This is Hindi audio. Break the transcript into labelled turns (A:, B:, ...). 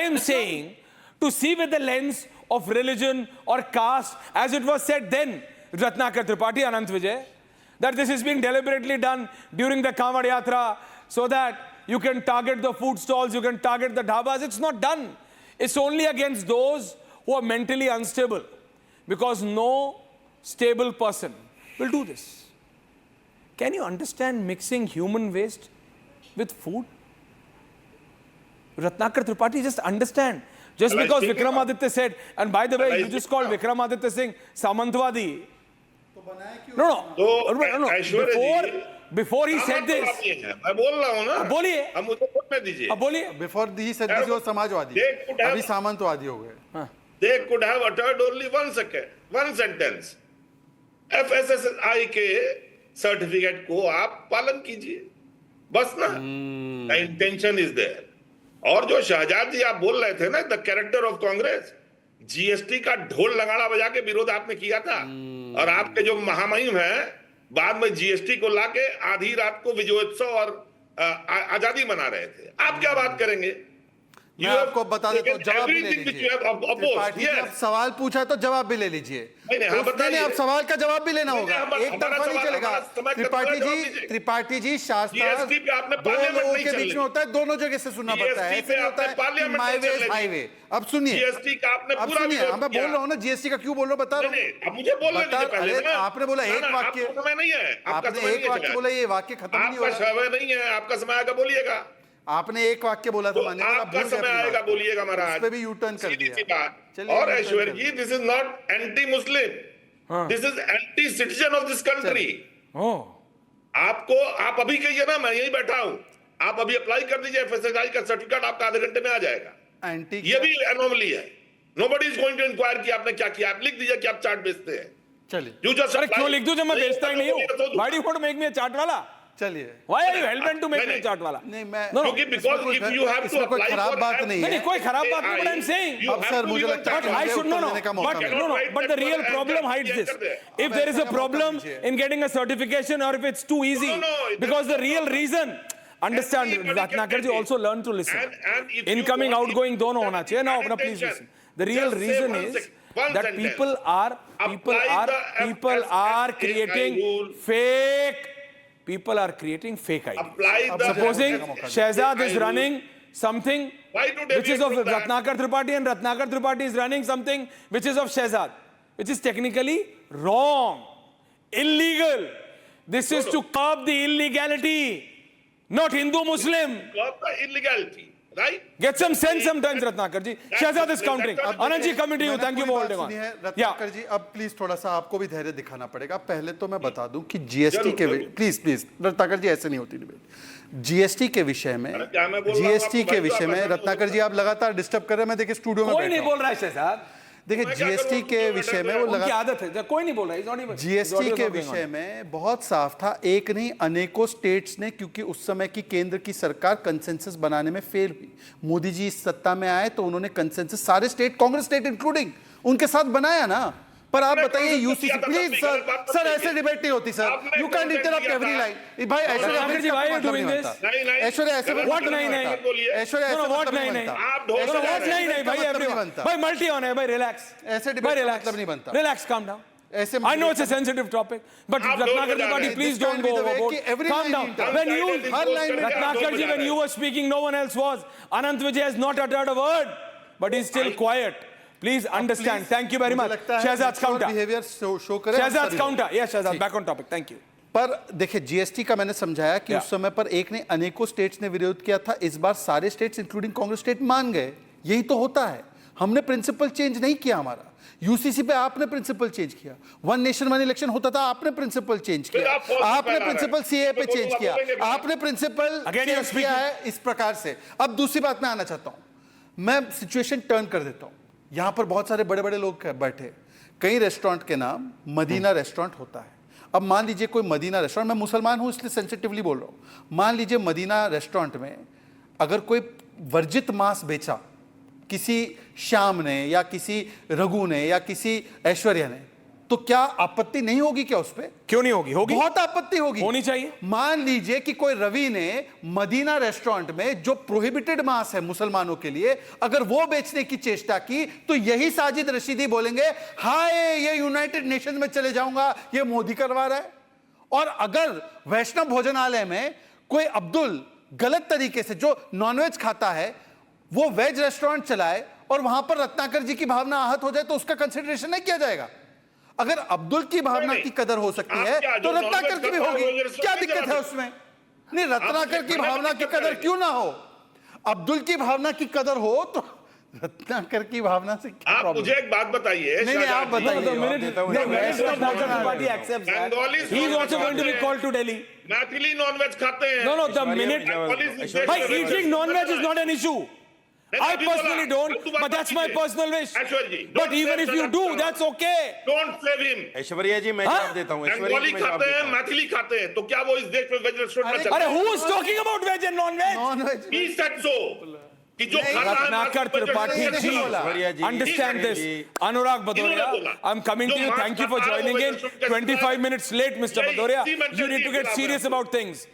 A: am saying to see with the lens of religion or caste, as it was said then, Ratnakar Tripathi, Anant Vijay, that this is being deliberately done during the Kanwad Yatra so that you can target the food stalls, you can target the dhabas. It's not done. It's only against those who are mentally unstable, because no stable person will do this. Can you understand mixing human waste with food? Ratnakar Tripathi, just understand. Just because Vikramaditya said, and by the way, you just called Vikramaditya Singh Samantwadi. No. Before he said this,
B: मैं बोल रहा हूँ ना,
A: बोलिए,
B: अब मुझे बोलने दीजिए।
A: बोलिए।
C: Before he said this, वो समाजवादी, अभी सामंतवादी हो गए।
B: They could have uttered only one sentence. FSSAI के सर्टिफिकेट को आप पालन कीजिए, बस ना। The intention is there. और जो शहजाद जी आप बोल रहे थे ना, the character of Congress, GST का ढोल नगाड़ा बजा के विरोध आपने किया था, और आपके जो महामहिम है बाद में जीएसटी को लाके आधी रात को विजयोत्सव और आजादी मना रहे थे। आप क्या बात करेंगे?
C: मैं आपको बता देता हूँ, जवाब भी ले लीजिए। त्रिपाठी जी, आप सवाल पूछा तो जवाब भी ले लीजिए। नहीं, आप सवाल का जवाब भी लेना होगा, एक तरफा नहीं चलेगा। त्रिपाठी जी, शास्त्र दो लोगों के बीच में होता है, दोनों जगह से सुनना पड़ता है। ऐसे होता है माय वे हाईवे। अब सुनिए, मैं बोल रहा हूँ ना, जीएसटी का क्यों बोल रहा हूँ बता रहा हूँ।
B: मुझे बोलने दीजिए पहले ना।
C: आपने बोला एक वाक्य,
B: समय नहीं है,
C: आपने एक वाक्य बोला, ये वाक्य खत्म नहीं हो रहा।
B: आपका समय नहीं है, आपका समय आएगा, बोलिएगा।
C: आपने एक वाक्य बोला था, माननीय,
B: आपका समय आएगा, बोलिएगा महाराज।
C: उस पे भी यू टर्न कर दिया।
B: और Aishwarya ji, this is not anti Muslim, this is anti citizen of this country. आप अभी कहिए ना, मैं यही बैठा हूं, आप अभी अप्लाई कर दीजिए एफएसएसआई का सर्टिफिकेट, आपका आधे घंटे में आ जाएगा। ये भी एनोमली है। Nobody is going to enquire कि आपने क्या किया। आप लिख दीजिए कि आप चार्ट बेचते हैं।
C: चलिए,
A: अरे क्यों लिख दूं जब मैं बेचता ही नहीं हूं? Why do you want to make me a chart वाला?
C: चलिए,
A: Why are you hell bent to make me a chart वाला?
C: नहीं, मैं
B: क्योंकि because if you have to apply
C: खराब बात
B: for
C: नहीं है।
A: नहीं, कोई खराब बात नहीं, but I'm saying,
C: अब सर मुझे लगता है
A: I should but the real problem hides this. If there is a problem in getting a certification, or if it's too easy, because the real reason, understand, Ratnakar ji also learn to listen. Incoming, outgoing दोनों होना चाहिए ना। अपना please listen. The real reason is that people are creating fake. People are creating fake ideas. Supposing Shehzad is running something which is of Ratnakar Tripathi, and Ratnakar Tripathi is running something which is of Shehzad, which is technically wrong, illegal. This is to curb the illegality, not Hindu-Muslim.
B: Curb the illegality. Right?
A: Get some sense sometimes, Ratnakar ji. Shehzad is countering. Anand ji, coming to you. Thank you for holding on.
C: Ratnakar जी, अब प्लीज थोड़ा सा आपको भी धैर्य दिखाना पड़ेगा। पहले तो मैं बता दूं कि जीएसटी के प्लीज रत्नाकर जी, ऐसे नहीं होती डिबेट। जीएसटी के विषय में रत्नाकर जी आप लगातार डिस्टर्ब कर रहे हैं। मैं देखिए स्टूडियो में
A: कोई नहीं बोल रहा है शहजाद।
C: देखिए जीएसटी के विषय में वो
A: उनकी आदत है, कोई नहीं बोल रहा है।
C: जीएसटी के विषय में बहुत साफ था, एक नहीं अनेकों स्टेट्स ने, क्योंकि उस समय की केंद्र की सरकार कंसेंसस बनाने में फेल हुई। मोदी जी इस सत्ता में आए तो उन्होंने कंसेंसस सारे स्टेट, कांग्रेस स्टेट इंक्लूडिंग, उनके साथ बनाया ना। पर आप बताइए यूसीसी, प्लीज सर ऐसे डिबेट नहीं होती sir. You can interrupt every line. भाई ऐश्वर्या ऐसे
A: ऐश्वर्या ऐसे
C: व्हाट नहीं,
A: भाई मल्टी ऑन है भाई, रिलैक्स।
C: ऐसे डिबेट मतलब नहीं बनता।
A: Relax, calm down.
C: ऐसे
A: I know it's a sensitive topic, but Ratnakar Tripathi, please don't go overboard. Calm down. Ratnakar ji, when you were speaking, no one else was. Anant Vijay has not uttered a word, but he's still quiet. Please understand. Thank you very much. Shehzad's counter. Shehzad's counter. Yes, Shehzad, back on topic. Thank you.
C: पर देखिए जीएसटी का मैंने समझाया कि उस समय पर एक ने अनेकों स्टेट्स ने विरोध किया था। इस बार सारे स्टेट्स इंक्लूडिंग कांग्रेस स्टेट मान गए। यही तो होता है। हमने प्रिंसिपल चेंज नहीं किया। हमारा यूसीसी पे आपने प्रिंसिपल चेंज किया। वन नेशन वन इलेक्शन होता था, आपने प्रिंसिपल चेंज किया। आपने प्रिंसिपल सीए पे चेंज किया। आपने प्रिंसिपल चेंज किया है इस प्रकार से। अब दूसरी बात मैं आना चाहता हूं। मैं सिचुएशन टर्न कर देता हूं। यहां पर बहुत सारे बड़े बड़े लोग बैठे, कई रेस्टोरेंट के नाम मदीना रेस्टोरेंट होता है। अब मान लीजिए कोई मदीना रेस्टोरेंट, मैं मुसलमान हूं इसलिए सेंसिटिवली बोल रहा हूं, मान लीजिए मदीना रेस्टोरेंट में अगर कोई वर्जित मांस बेचा किसी श्याम ने या किसी रघु ने या किसी ऐश्वर्या ने, तो क्या आपत्ति नहीं होगी क्या उस पे?
A: क्यों नहीं होगी? होगी,
C: बहुत आपत्ति होगी।
A: होनी चाहिए।
C: मान लीजिए कि कोई रवि ने मदीना रेस्टोरेंट में जो प्रोहिबिटेड मांस है मुसलमानों के लिए, अगर वो बेचने की चेष्टा की, तो यही साजिद रशीदी बोलेंगे हाय ये यूनाइटेड नेशन में चले जाऊंगा, ये मोदी करवा रहा है। और अगर वैष्णव भोजनालय में कोई अब्दुल गलत तरीके से जो नॉनवेज खाता है वो वेज रेस्टोरेंट चलाए और वहां पर रत्नाकर जी की भावना आहत हो जाए, तो उसका कंसिडरेशन नहीं किया जाएगा। अगर अब्दुल की भावना की कदर हो सकती
B: आप
C: है
B: क्या,
C: तो
B: जो
C: रत्नाकर
B: नॉनवेज
C: की भी
B: खाता है,
C: होगी।
B: वो रेस्टोरेंट
C: क्या
B: में
C: दिक्कत
B: चला
C: है उसमें? नहीं, रत्नाकर की
B: खाना
C: भावना
B: में
C: की
B: दिक्कत
C: कदर
B: है।
C: क्यों ना हो? अब्दुल की भावना की कदर हो तो रत्नाकर की भावना से क्या
B: आप
C: प्रॉब्लम?
B: मुझे एक बात बताइए,
C: नहीं, नहीं, आप
B: शाहजहां जी,
C: बताइए।
A: The minute the National Bharatiya Party accepts that,
B: Bengalis
A: he is
B: don't
A: also going to be
B: want
A: called to Delhi.
B: Maithili non veg खाते हैं।
A: No, the minute
B: Bengalis
A: Bhai, eating non-veg is not an issue. I
B: अभी
A: personally
B: बोला,
A: don't,
B: तू बात
A: but that's my
B: कीजिए।
A: personal wish.
B: Aishwarya ji,
A: But
B: don't
A: even
B: save
A: if
B: the
A: you do,
B: doctor.
A: that's okay.
B: Don't save him।
D: Aishwarya जी मैं
A: हाँ?
D: जवाब देता हूँ। ऐश्वर्या
B: बंगाली
D: जी मैं जवाब
B: खाते
D: देता
B: हैं,
D: हूँ।
B: मैथिली खाते हैं, तो क्या वो इस देश में वेज रेस्टोरेंट में
A: अरे
B: चलते
A: who is talking about veg and non-veg?
C: Nonveg
B: He said so, कि जो खाता है
A: Ratnakar
B: मांस,
A: Tripathi
B: वेज
A: ji,
B: रेस्टोरेंट में
D: ऐश्वर्या जी,
A: understand this.
D: जी।
A: Anurag
B: इन्होंने
A: Bhadoria,
B: बोला।
A: I'm coming to
B: जो
A: you.
B: मांस
A: Thank you for
B: खाता है, वो
A: joining in.
B: वेज रेस्टोरेंट में
A: 25 minutes late, Mr.
B: यही
A: Bhadoria.
B: इसी mentality
A: You need to
B: के
A: get
B: खिलाफ
A: serious
B: है।
A: about things.